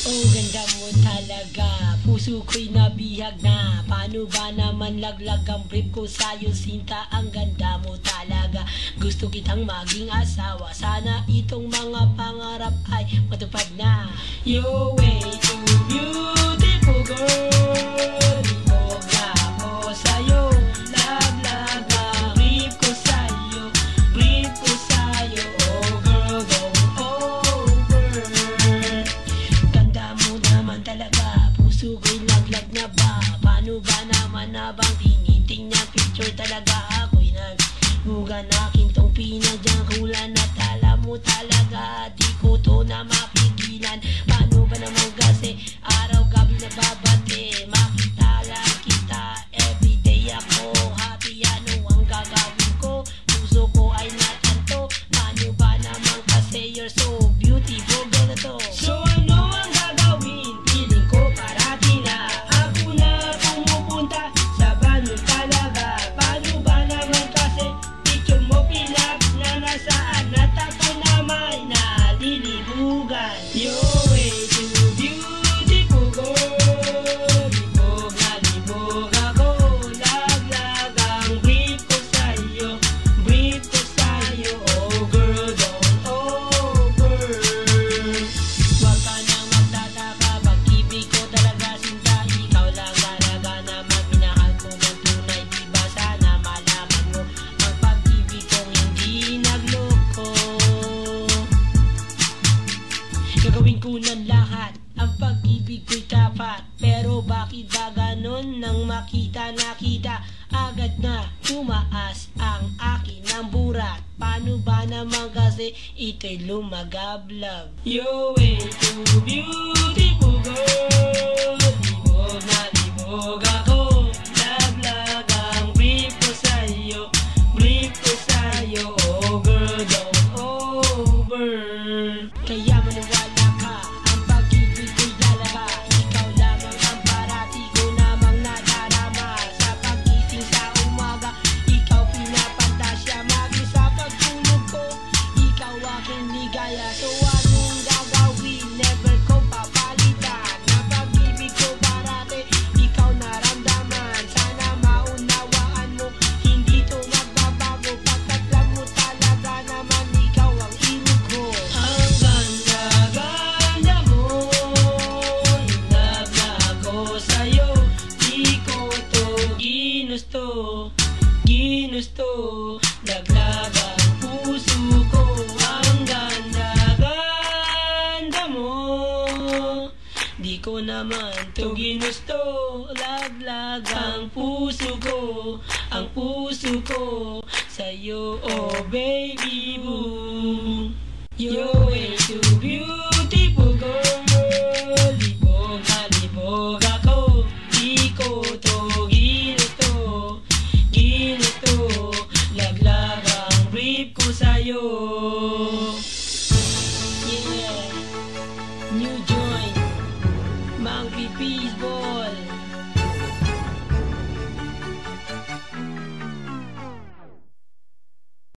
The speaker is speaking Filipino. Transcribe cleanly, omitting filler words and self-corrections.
Oh, ganda mo talaga, puso ko'y nabihag na. Paano ba naman laglag ang brief ko sa'yo, sinta? Ang ganda mo talaga, gusto kitang maging asawa. Sana itong mga pangarap ay matupad na. You're way too beautiful, girl. Libog na ako sa'yo, laglag ang brief ko sa'yo, brief ko sa'yo. Oh girl, go over. Ganda mo naman talaga, puso ko'y laglag na ba? Paano ba naman habang tinitingnan picture talaga ako'y naghuga na kintong pinadyang kulan. At alam mo talaga, di ko to na mapigilan. Paano ba naman kasi araw-gabi na babate, makita lang kita everyday ako happy. Ano ang gagawin ko? Puso ko ay natanto. Paano ba naman kasi you're so beautiful, girl na to. So ano ang gagawin? Piling ko parati na ako na pumupunta sa banyo talaga. Paano ba naman kasi picture mo pinap na nasaan at ako naman nalilibugan. You're way too beautiful, girl. Libog na libog ako, laglag ang brief ko sa'yo, brief ko sa'yo. Oh girl, don't over. Huwag ka nang magtataka, pag-ibig ko talaga sinta. Ikaw lang talaga naman minahal ko ng tunay. Diba sana malaman mo ang pag-ibig kong hindi nagloko. Gagawin ko ng lahat, ang pag-ibig ko'y tapat. Pero bakit ba ganon? Nang makita nakita, agad na tumaas ang akin ng burat. Paano ba naman kasi ito'y lumagablab? You're way too beautiful, girl. Libog na libog ako, laglag ang brief ko sa'yo, brief ko sa'yo. Oh girl, don't over. Kaya maniwala ka, ang pag-ibig ko'y lalaga. Ikaw lamang ang parati ko namang nadarama. Sa pag-gising sa umaga, ikaw pinapantasya. Maging sa pagtulog ko, ikaw aking ligaya. So anong gagawin? Never ko papalitan. Ang pag-ibig ko parati, ikaw naramdaman. Sana maunawaan mo, hindi to magbabago. Pagkat lang mo talaga naman, ikaw ang ibig ko. Ang ganda-ganda mo, inlove na ako sa'yo. Di ko to ginusto, ginusto. Laglag ang puso ko. Ang ganda-ganda mo, di ko naman to ginusto. Laglag ang puso ko, ang puso ko sa'yo, oh baby boo. You're way too beautiful, girl. Libog na libog ako, di ko to ginusto, ginusto. Laglag ang brief ko sa'yo. Yeah, new joint, Mang Pipis Ball.